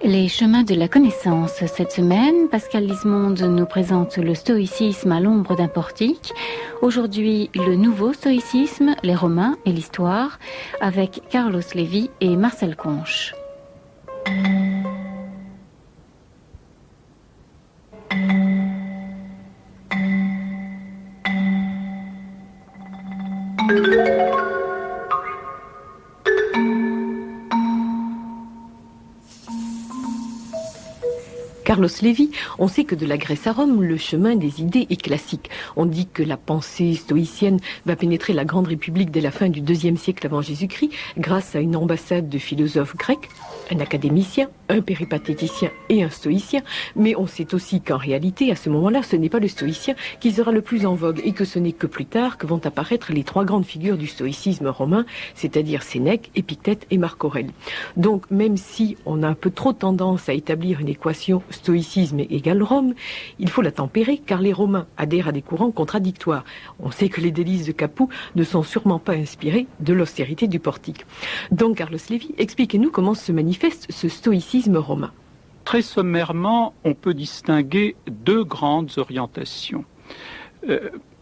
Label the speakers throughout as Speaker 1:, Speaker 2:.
Speaker 1: Les chemins de la connaissance. Cette semaine, Pascal Lismonde nous présente le stoïcisme à l'ombre d'un portique. Aujourd'hui, le nouveau stoïcisme, les Romains et l'histoire, avec Carlos Lévy et Marcel Conche.
Speaker 2: Carlos Lévy, on sait que de la Grèce à Rome, le chemin des idées est classique. On dit que la pensée stoïcienne va pénétrer la Grande République dès la fin du IIe siècle avant Jésus-Christ, grâce à une ambassade de philosophes grecs, un académicien, un péripatéticien et un stoïcien. Mais on sait aussi qu'en réalité, à ce moment-là, ce n'est pas le stoïcien qui sera le plus en vogue et que ce n'est que plus tard que vont apparaître les trois grandes figures du stoïcisme romain, c'est-à-dire Sénèque, Épictète et Marc Aurèle. Donc, même si on a un peu trop tendance à établir une équation stoïcisme égale Rome, il faut la tempérer car les Romains adhèrent à des courants contradictoires. On sait que les délices de Capoue ne sont sûrement pas inspirées de l'austérité du portique. Donc, Carlos Lévy, expliquez-nous comment se manifeste ce stoïcisme romain.
Speaker 3: Très sommairement, on peut distinguer deux grandes orientations.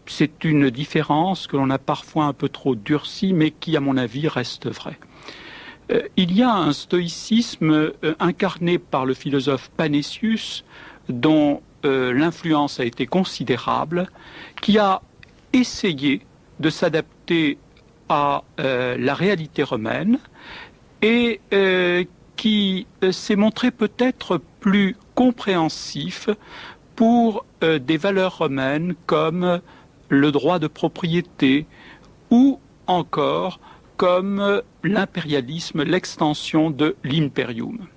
Speaker 3: C'est une différence que l'on a parfois un peu trop durcie, mais qui, à mon avis, reste vraie. Il y a un stoïcisme incarné par le philosophe Panétius, dont l'influence a été considérable, qui a essayé de s'adapter à la réalité romaine et qui s'est montré peut-être plus compréhensif pour des valeurs romaines comme le droit de propriété ou encore comme l'impérialisme, l'extension de l'imperium.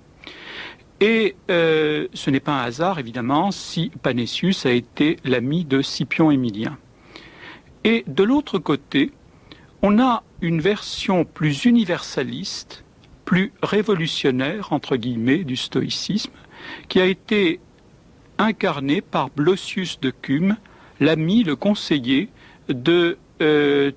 Speaker 3: Et ce n'est pas un hasard, évidemment, si Panétius a été l'ami de Scipion Émilien. Et de l'autre côté, on a une version plus universaliste, plus révolutionnaire, entre guillemets, du stoïcisme, qui a été incarnée par Blossius de Cume, l'ami, le conseiller de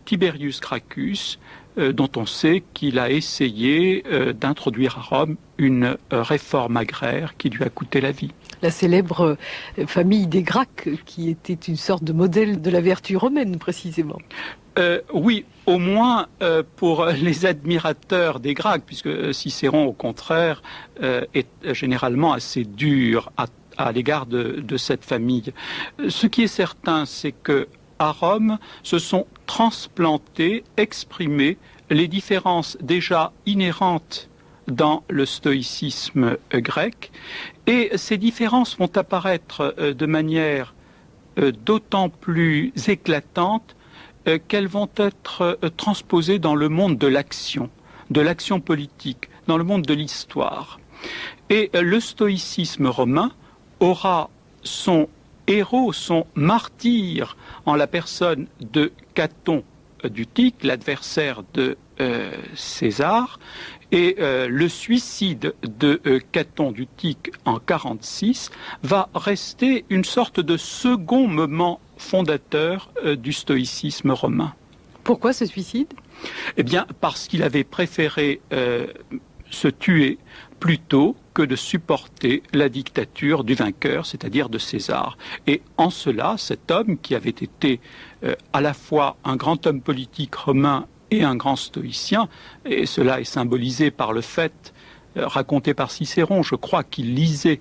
Speaker 3: Tiberius Gracchus, dont on sait qu'il a essayé d'introduire à Rome une réforme agraire qui lui a coûté la vie.
Speaker 2: La célèbre famille des Gracques, qui était une sorte de modèle de la vertu romaine, précisément.
Speaker 3: Oui, au moins pour les admirateurs des Gracques, puisque Cicéron, au contraire, est généralement assez dur à l'égard de cette famille. Ce qui est certain, c'est que à Rome, se sont transplantées, exprimées les différences déjà inhérentes dans le stoïcisme grec. Et ces différences vont apparaître de manière d'autant plus éclatante qu'elles vont être transposées dans le monde de l'action politique, dans le monde de l'histoire. Et le stoïcisme romain aura son héros, son martyr en la personne de Caton d'Utique, l'adversaire de César, et le suicide de Caton d'Utique en 46 va rester une sorte de second moment fondateur du stoïcisme romain.
Speaker 2: Pourquoi ce suicide ?
Speaker 3: Eh bien, parce qu'il avait préféré se tuer plutôt que de supporter la dictature du vainqueur, c'est-à-dire de César. Et en cela, cet homme qui avait été à la fois un grand homme politique romain et un grand stoïcien, et cela est symbolisé par le fait raconté par Cicéron, je crois qu'il lisait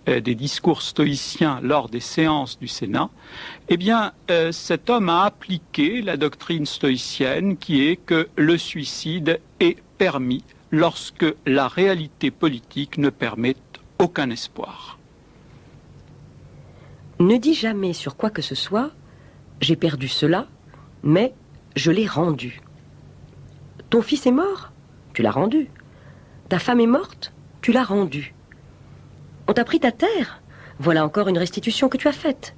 Speaker 3: des discours stoïciens lors des séances du Sénat, eh bien, cet homme a appliqué la doctrine stoïcienne qui est que le suicide est permis lorsque la réalité politique ne permet aucun espoir.
Speaker 4: Ne dis jamais sur quoi que ce soit « j'ai perdu cela, mais je l'ai rendu ». Ton fils est mort, tu l'as rendu. Ta femme est morte, tu l'as rendue. On t'a pris ta terre, voilà encore une restitution que tu as faite.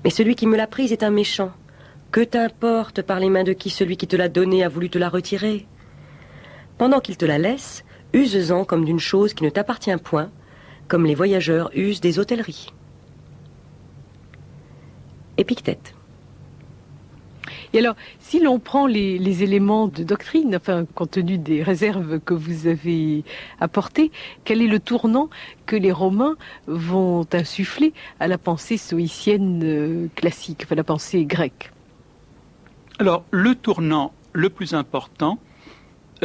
Speaker 4: Mais celui qui me l'a prise est un méchant. Que t'importe par les mains de qui celui qui te l'a donnée a voulu te la retirer ? Pendant qu'il te la laisse, use-en comme d'une chose qui ne t'appartient point, comme les voyageurs usent des hôtelleries. Épictète.
Speaker 2: Et alors, si l'on prend les éléments de doctrine, enfin, compte tenu des réserves que vous avez apportées, quel est le tournant que les Romains vont insuffler à la pensée stoïcienne classique, enfin la pensée grecque?
Speaker 3: Alors, le tournant le plus important,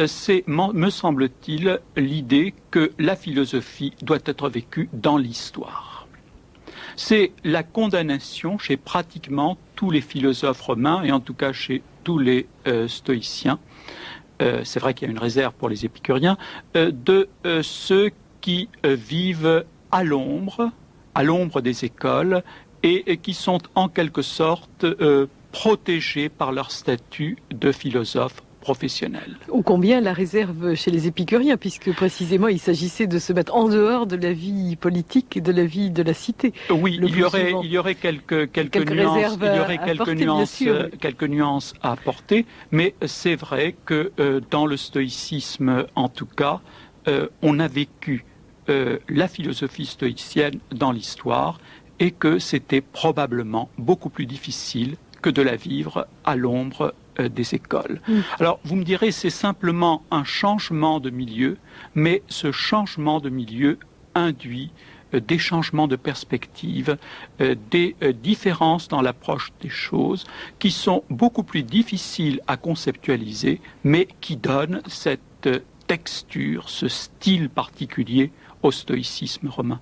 Speaker 3: c'est, me semble-t-il, l'idée que la philosophie doit être vécue dans l'histoire. C'est la condamnation chez pratiquement tous les philosophes romains, et en tout cas chez tous les stoïciens, c'est vrai qu'il y a une réserve pour les épicuriens, de ceux qui vivent à l'ombre des écoles, et qui sont en quelque sorte protégés par leur statut de philosophe professionnel.
Speaker 2: Ô combien la réserve chez les épicuriens, puisque précisément il s'agissait de se mettre en dehors de la vie politique et de la vie de la cité.
Speaker 3: Oui, il y aurait quelques nuances à apporter, mais c'est vrai que dans le stoïcisme, en tout cas, on a vécu la philosophie stoïcienne dans l'histoire, et que c'était probablement beaucoup plus difficile que de la vivre à l'ombre des écoles. Alors, vous me direz, c'est simplement un changement de milieu, mais ce changement de milieu induit des changements de perspective, des différences dans l'approche des choses qui sont beaucoup plus difficiles à conceptualiser, mais qui donnent cette texture, ce style particulier au stoïcisme romain.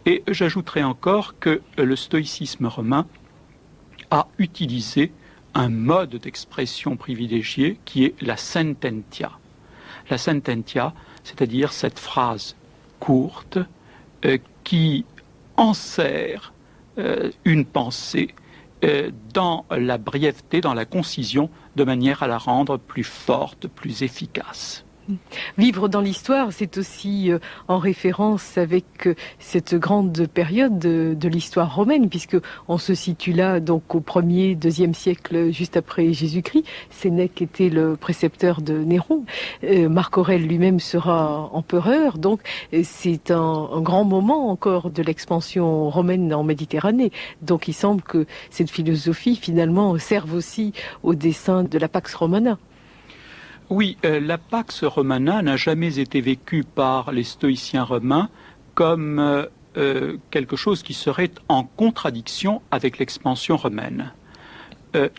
Speaker 3: Et j'ajouterai encore que le stoïcisme romain a utilisé un mode d'expression privilégié qui est la sententia. La sententia, c'est-à-dire cette phrase courte qui enserre une pensée dans la brièveté, dans la concision, de manière à la rendre plus forte, plus efficace.
Speaker 2: Vivre dans l'histoire, c'est aussi en référence avec cette grande période de l'histoire romaine, puisque on se situe là donc au 1er, 2e siècle juste après Jésus-Christ. Sénèque était le précepteur de Néron. Marc Aurèle lui-même sera empereur, donc c'est un grand moment encore de l'expansion romaine en Méditerranée. Donc il semble que cette philosophie finalement serve aussi au dessein de la Pax Romana.
Speaker 3: Oui, la Pax Romana n'a jamais été vécue par les stoïciens romains comme quelque chose qui serait en contradiction avec l'expansion romaine.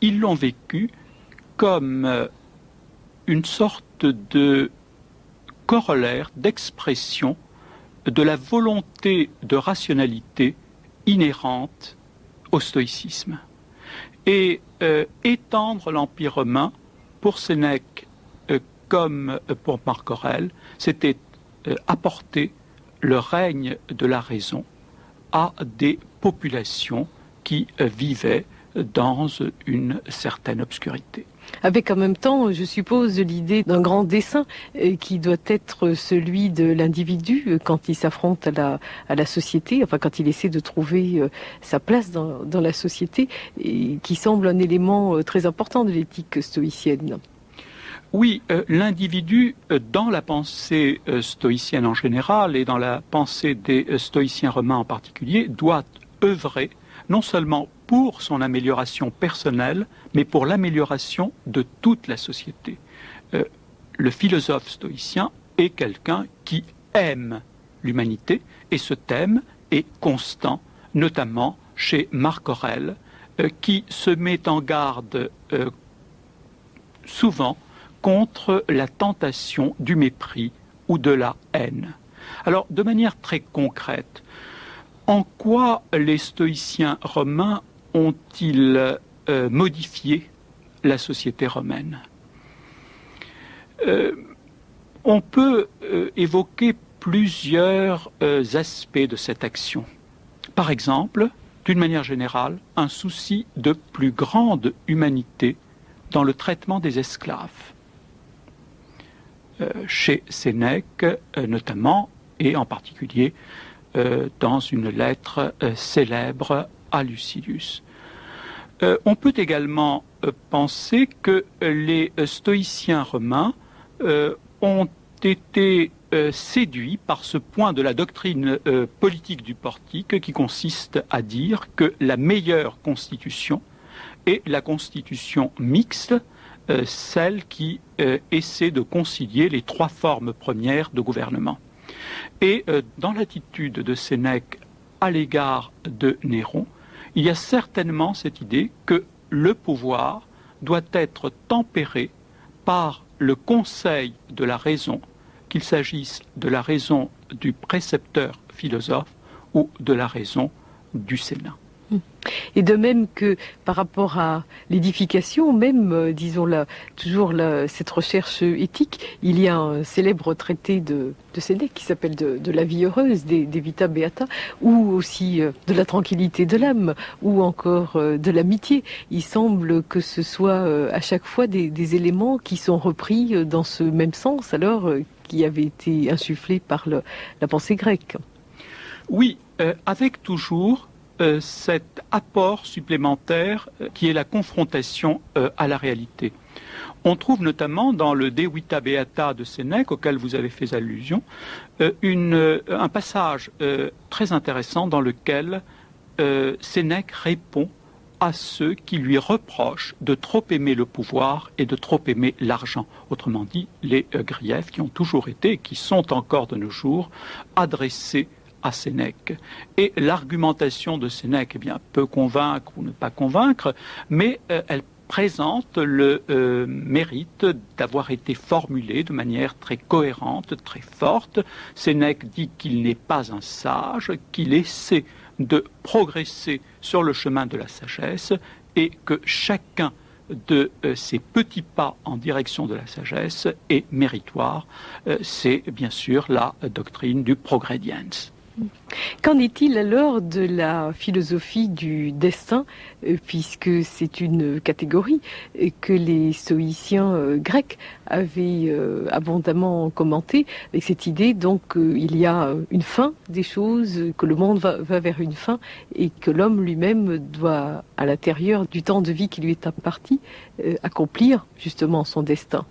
Speaker 3: Ils l'ont vécue comme une sorte de corollaire, d'expression de la volonté de rationalité inhérente au stoïcisme. Et étendre l'Empire romain, pour Sénèque comme pour Marc Aurèle, c'était apporter le règne de la raison à des populations qui vivaient dans une certaine obscurité.
Speaker 2: Avec en même temps, je suppose, l'idée d'un grand dessein qui doit être celui de l'individu quand il s'affronte à la société, enfin quand il essaie de trouver sa place dans la société, et qui semble un élément très important de l'éthique stoïcienne.
Speaker 3: Oui, l'individu, dans la pensée stoïcienne en général et dans la pensée des stoïciens romains en particulier, doit œuvrer non seulement pour son amélioration personnelle, mais pour l'amélioration de toute la société. Le philosophe stoïcien est quelqu'un qui aime l'humanité, et ce thème est constant, notamment chez Marc Aurèle, qui se met en garde souvent contre la tentation du mépris ou de la haine. Alors, de manière très concrète, en quoi les stoïciens romains ont-ils modifié la société romaine? On peut évoquer plusieurs aspects de cette action. Par exemple, d'une manière générale, un souci de plus grande humanité dans le traitement des esclaves. Chez Sénèque notamment, et en particulier dans une lettre célèbre à Lucilius. On peut également penser que les stoïciens romains ont été séduits par ce point de la doctrine politique du portique qui consiste à dire que la meilleure constitution et la constitution mixte, celle qui essaie de concilier les trois formes premières de gouvernement. Et dans l'attitude de Sénèque à l'égard de Néron, il y a certainement cette idée que le pouvoir doit être tempéré par le conseil de la raison, qu'il s'agisse de la raison du précepteur philosophe ou de la raison du Sénat.
Speaker 2: Et de même que par rapport à l'édification, même, cette recherche éthique, il y a un célèbre traité de Sénèque qui s'appelle de la vie heureuse, des Vita Beata, ou aussi de la tranquillité de l'âme, ou encore de l'amitié. Il semble que ce soit à chaque fois des éléments qui sont repris dans ce même sens, alors qui avait été insufflé par la pensée grecque.
Speaker 3: Oui, avec toujours cet apport supplémentaire qui est la confrontation à la réalité. On trouve notamment dans le De Vita Beata de Sénèque, auquel vous avez fait allusion, un passage très intéressant dans lequel Sénèque répond à ceux qui lui reprochent de trop aimer le pouvoir et de trop aimer l'argent. Autrement dit, les griefs qui ont toujours été et qui sont encore de nos jours adressés à Sénèque. Et l'argumentation de Sénèque peut convaincre ou ne pas convaincre, mais elle présente le mérite d'avoir été formulée de manière très cohérente, très forte. Sénèque dit qu'il n'est pas un sage, qu'il essaie de progresser sur le chemin de la sagesse et que chacun de ces petits pas en direction de la sagesse est méritoire. C'est bien sûr la doctrine du progrediens.
Speaker 2: Qu'en est-il alors de la philosophie du destin, puisque c'est une catégorie que les stoïciens grecs avaient abondamment commentée, avec cette idée donc il y a une fin des choses, que le monde va vers une fin et que l'homme lui-même doit, à l'intérieur du temps de vie qui lui est imparti, accomplir justement son destin.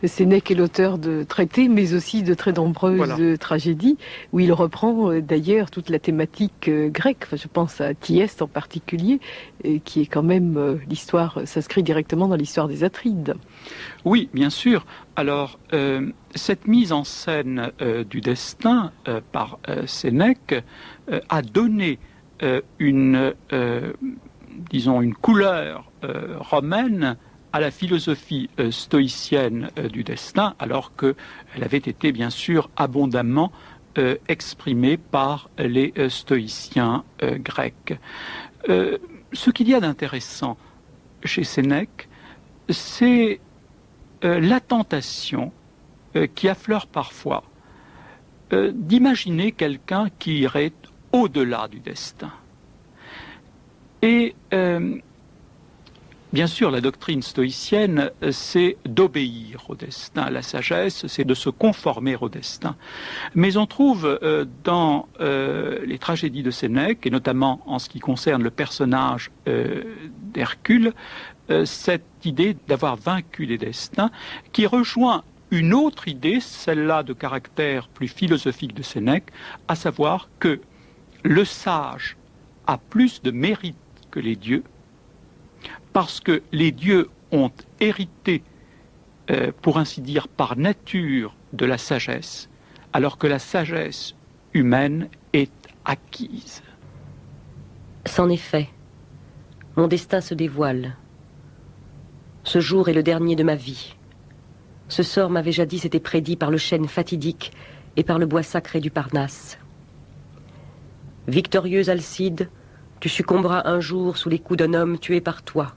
Speaker 2: Sénèque est l'auteur de traités, mais aussi de très nombreuses tragédies, où il reprend d'ailleurs toute la thématique grecque. Enfin, je pense à Thyeste en particulier, qui est quand même l'histoire, s'inscrit directement dans l'histoire des Atrides.
Speaker 3: Oui, bien sûr. Alors, cette mise en scène du destin par Sénèque a donné une couleur romaine à la philosophie stoïcienne du destin, alors qu'elle avait été bien sûr abondamment exprimée par les stoïciens grecs. Ce qu'il y a d'intéressant chez Sénèque, c'est la tentation qui affleure parfois d'imaginer quelqu'un qui irait au-delà du destin. Et bien sûr, la doctrine stoïcienne, c'est d'obéir au destin. La sagesse, c'est de se conformer au destin. Mais on trouve dans les tragédies de Sénèque, et notamment en ce qui concerne le personnage d'Hercule, cette idée d'avoir vaincu les destins, qui rejoint une autre idée, celle-là de caractère plus philosophique de Sénèque, à savoir que le sage a plus de mérite que les dieux, parce que les dieux ont hérité, pour ainsi dire, par nature de la sagesse, alors que la sagesse humaine est acquise.
Speaker 4: C'en est fait. Mon destin se dévoile. Ce jour est le dernier de ma vie. Ce sort m'avait jadis été prédit par le chêne fatidique et par le bois sacré du Parnasse. Victorieux Alcide, tu succomberas un jour sous les coups d'un homme tué par toi.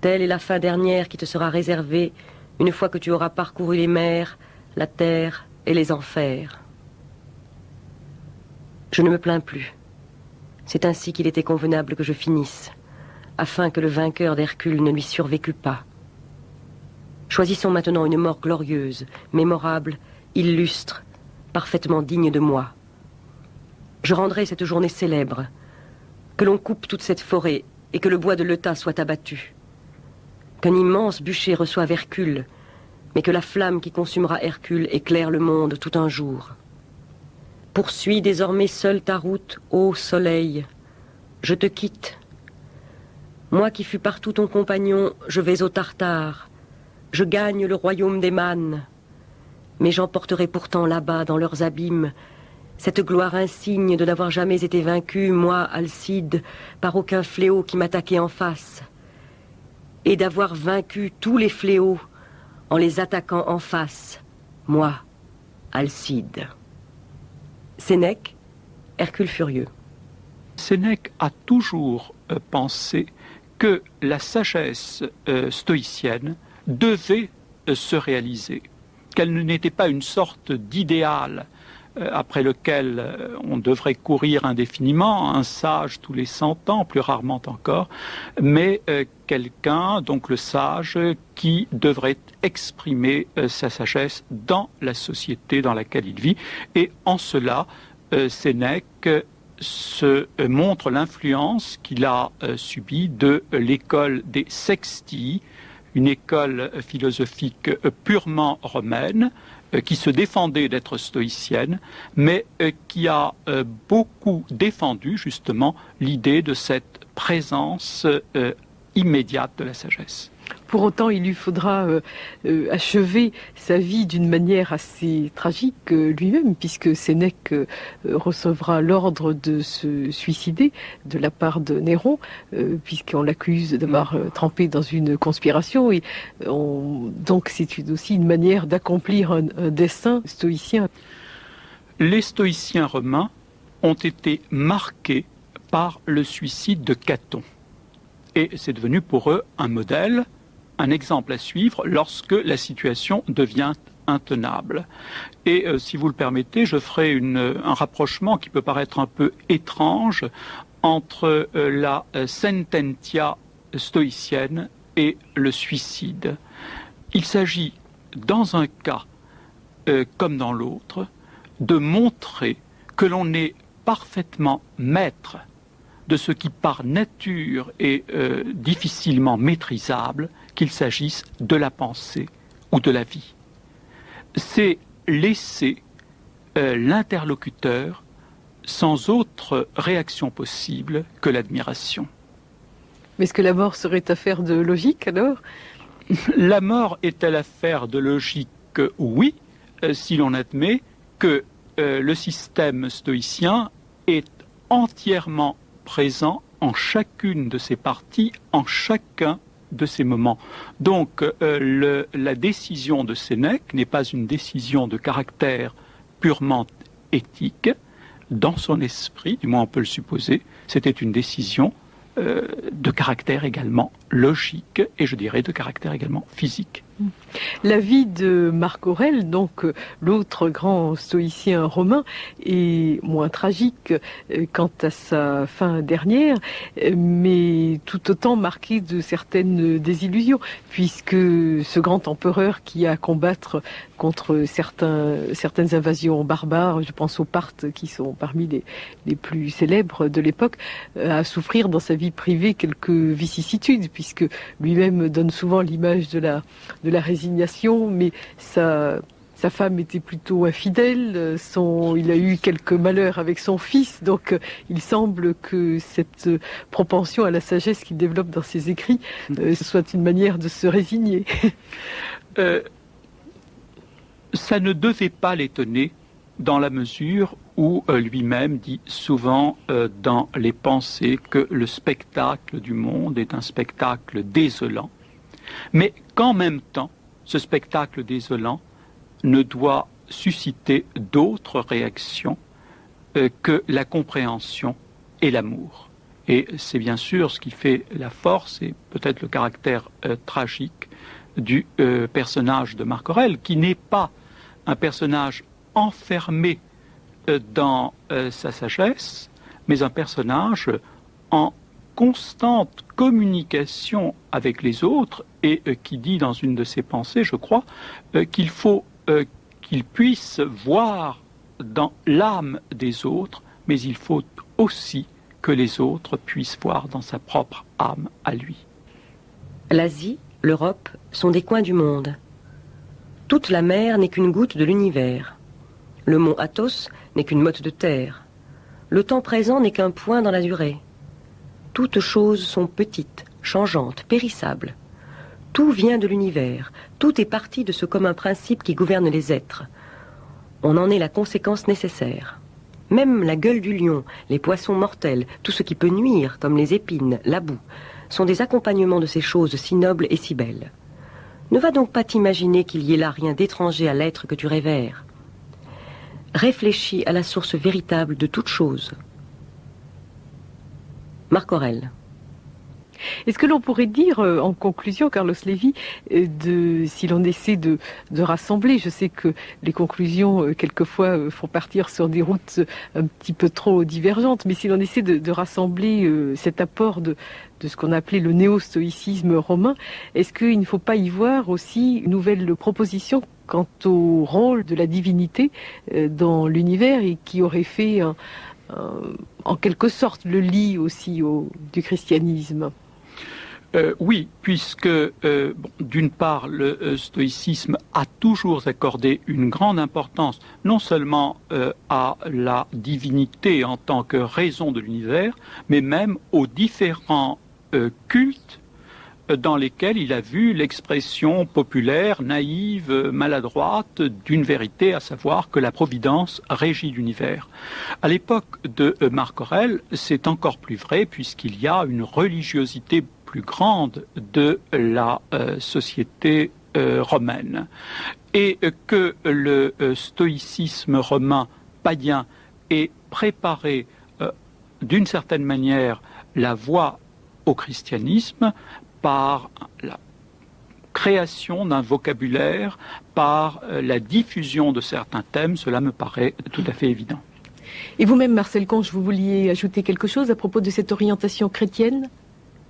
Speaker 4: Telle est la fin dernière qui te sera réservée une fois que tu auras parcouru les mers, la terre et les enfers. Je ne me plains plus. C'est ainsi qu'il était convenable que je finisse, afin que le vainqueur d'Hercule ne lui survécût pas. Choisissons maintenant une mort glorieuse, mémorable, illustre, parfaitement digne de moi. Je rendrai cette journée célèbre, que l'on coupe toute cette forêt et que le bois de l'Euta soit abattu. Qu'un immense bûcher reçoive Hercule, mais que la flamme qui consumera Hercule éclaire le monde tout un jour. Poursuis désormais seul ta route, ô soleil. Je te quitte. Moi qui fus partout ton compagnon, je vais au Tartare. Je gagne le royaume des mânes. Mais j'emporterai pourtant là-bas, dans leurs abîmes, cette gloire insigne de n'avoir jamais été vaincu, moi, Alcide, par aucun fléau qui m'attaquait en face. Et d'avoir vaincu tous les fléaux en les attaquant en face, moi, Alcide. Sénèque, Hercule furieux.
Speaker 3: Sénèque a toujours pensé que la sagesse stoïcienne devait se réaliser, qu'elle n'était pas une sorte d'idéal après lequel on devrait courir indéfiniment, un sage tous les 100 ans, plus rarement encore, mais quelqu'un, donc le sage, qui devrait exprimer sa sagesse dans la société dans laquelle il vit. Et en cela, Sénèque se montre l'influence qu'il a subie de l'école des Sextii, une école philosophique purement romaine, qui se défendait d'être stoïcienne, mais qui a beaucoup défendu justement l'idée de cette présence immédiate de la sagesse.
Speaker 2: Pour autant, il lui faudra achever sa vie d'une manière assez tragique lui-même, puisque Sénèque recevra l'ordre de se suicider de la part de Néron, puisqu'on l'accuse d'avoir trempé dans une conspiration. Et donc c'est aussi une manière d'accomplir un dessein stoïcien.
Speaker 3: Les stoïciens romains ont été marqués par le suicide de Caton. Et c'est devenu pour eux un modèle, un exemple à suivre lorsque la situation devient intenable. Et si vous le permettez, je ferai un rapprochement qui peut paraître un peu étrange entre la sententia stoïcienne et le suicide. Il s'agit, dans un cas comme dans l'autre, de montrer que l'on est parfaitement maître de ce qui par nature est difficilement maîtrisable, qu'il s'agisse de la pensée ou de la vie. C'est laisser l'interlocuteur sans autre réaction possible que l'admiration.
Speaker 2: Mais est-ce que la mort serait affaire de logique alors ?
Speaker 3: La mort est-elle affaire de logique ? Oui, si l'on admet que le système stoïcien est entièrement présent en chacune de ses parties, en chacun de ces moments. Donc la décision de Sénèque n'est pas une décision de caractère purement éthique. Dans son esprit, du moins on peut le supposer, c'était une décision de caractère également logique et je dirais de caractère également physique.
Speaker 2: La vie de Marc Aurèle, donc l'autre grand stoïcien romain, est moins tragique quant à sa fin dernière, mais tout autant marquée de certaines désillusions, puisque ce grand empereur qui a à combattre contre certaines invasions barbares, je pense aux Parthes qui sont parmi les plus célèbres de l'époque, a à souffrir dans sa vie privée quelques vicissitudes, puisque lui-même donne souvent l'image de la résignation, mais sa femme était plutôt infidèle, il a eu quelques malheurs avec son fils, donc il semble que cette propension à la sagesse qu'il développe dans ses écrits soit une manière de se résigner.
Speaker 3: Ça ne devait pas l'étonner dans la mesure où lui-même dit souvent dans les pensées que le spectacle du monde est un spectacle désolant, mais qu'en même temps, ce spectacle désolant ne doit susciter d'autres réactions que la compréhension et l'amour. Et c'est bien sûr ce qui fait la force et peut-être le caractère tragique du personnage de Marc Aurèle, qui n'est pas un personnage enfermé dans sa sagesse, mais un personnage en constante communication avec les autres et qui dit dans une de ses pensées, je crois, qu'il faut qu'il puisse voir dans l'âme des autres, mais il faut aussi que les autres puissent voir dans sa propre âme à lui.
Speaker 4: L'Asie, l'Europe sont des coins du monde. Toute la mer n'est qu'une goutte de l'univers. Le mont Athos n'est qu'une motte de terre. Le temps présent n'est qu'un point dans la durée. Toutes choses sont petites, changeante, périssable. Tout vient de l'univers, tout est parti de ce commun principe qui gouverne les êtres. On en est la conséquence nécessaire. Même la gueule du lion, les poissons mortels, tout ce qui peut nuire, comme les épines, la boue, sont des accompagnements de ces choses si nobles et si belles. Ne va donc pas t'imaginer qu'il y ait là rien d'étranger à l'être que tu révères. Réfléchis à la source véritable de toute chose. Marc Aurèle.
Speaker 2: Est-ce que l'on pourrait dire, en conclusion, Carlos Lévy, si l'on essaie de rassembler, je sais que les conclusions, quelquefois, font partir sur des routes un petit peu trop divergentes, mais si l'on essaie de rassembler cet apport de ce qu'on appelait le néo-stoïcisme romain, est-ce qu'il ne faut pas y voir aussi une nouvelle proposition quant au rôle de la divinité dans l'univers et qui aurait fait en quelque sorte le lit aussi du christianisme?
Speaker 3: Oui, puisque d'une part, le stoïcisme a toujours accordé une grande importance non seulement à la divinité en tant que raison de l'univers, mais même aux différents cultes dans lesquels il a vu l'expression populaire, naïve, maladroite d'une vérité, à savoir que la providence régit l'univers. À l'époque de Marc Aurèle, c'est encore plus vrai puisqu'il y a une religiosité plus grande de la société romaine et que le stoïcisme romain païen ait préparé d'une certaine manière la voie au christianisme par la création d'un vocabulaire, par la diffusion de certains thèmes, cela me paraît tout à fait évident.
Speaker 2: Et vous-même, Marcel Conche, vous vouliez ajouter quelque chose à propos de cette orientation chrétienne ?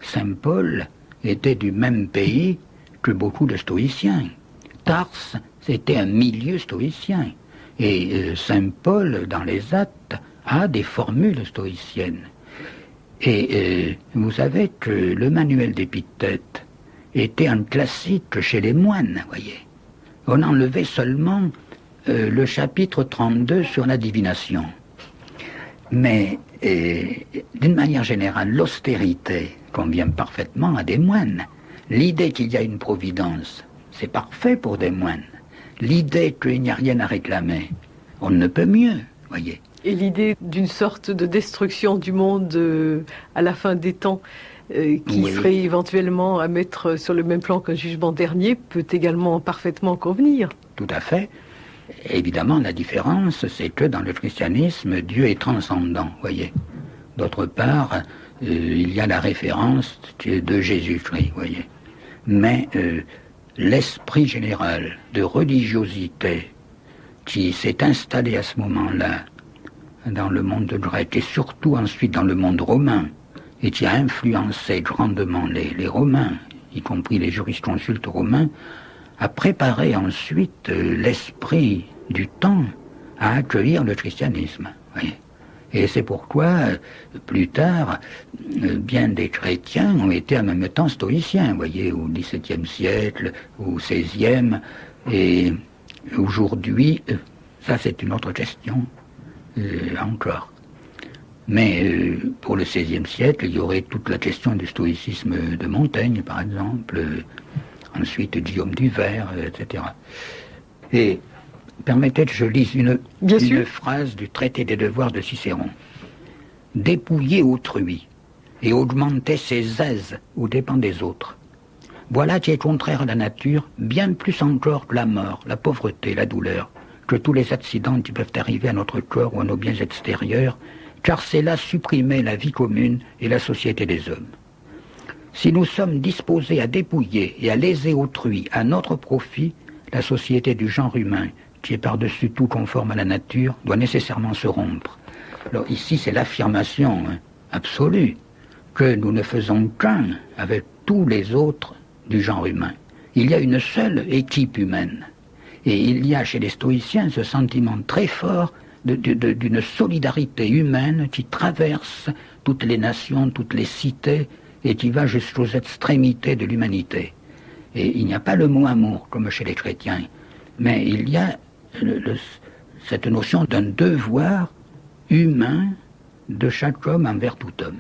Speaker 5: Saint Paul était du même pays que beaucoup de stoïciens. Tars, c'était un milieu stoïcien. Et Saint Paul, dans les Actes, a des formules stoïciennes. Et vous savez que le manuel d'Épictète était un classique chez les moines, voyez. On enlevait seulement le chapitre 32 sur la divination. Mais d'une manière générale, l'austérité convient parfaitement à des moines. L'idée qu'il y a une providence, c'est parfait pour des moines. L'idée qu'il n'y a rien à réclamer, on ne peut mieux, voyez.
Speaker 2: Et l'idée d'une sorte de destruction du monde à la fin des temps, qui serait éventuellement à mettre sur le même plan qu'un jugement dernier, peut également parfaitement convenir.
Speaker 5: Tout à fait. Évidemment, la différence, c'est que dans le christianisme, Dieu est transcendant, voyez. D'autre part, il y a la référence de Jésus-Christ, voyez. Mais l'esprit général de religiosité qui s'est installé à ce moment-là dans le monde grec et surtout ensuite dans le monde romain et qui a influencé grandement les Romains, y compris les jurisconsultes romains, a préparé ensuite l'esprit du temps à accueillir le christianisme. Voyez. Et c'est pourquoi, plus tard, bien des chrétiens ont été en même temps stoïciens, voyez, au XVIIe siècle, au XVIe, et aujourd'hui, ça c'est une autre question, encore. Mais pour le XVIe siècle, il y aurait toute la question du stoïcisme de Montaigne, par exemple, ensuite Guillaume du Vers, etc. Et permettez que je lise une phrase du traité des devoirs de Cicéron. Dépouiller autrui et augmenter ses aises aux dépens des autres. Voilà qui est contraire à la nature, bien plus encore que la mort, la pauvreté, la douleur, que tous les accidents qui peuvent arriver à notre corps ou à nos biens extérieurs, car c'est là supprimer la vie commune et la société des hommes. Si nous sommes disposés à dépouiller et à léser autrui à notre profit, la société du genre humain, qui est par-dessus tout conforme à la nature, doit nécessairement se rompre. Alors ici, c'est l'affirmation absolue que nous ne faisons qu'un avec tous les autres du genre humain. Il y a une seule équipe humaine. Et il y a chez les stoïciens ce sentiment très fort d'une solidarité humaine qui traverse toutes les nations, toutes les cités, et qui va jusqu'aux extrémités de l'humanité. Et il n'y a pas le mot amour, comme chez les chrétiens, mais il y a cette notion d'un devoir humain de chaque homme envers tout homme.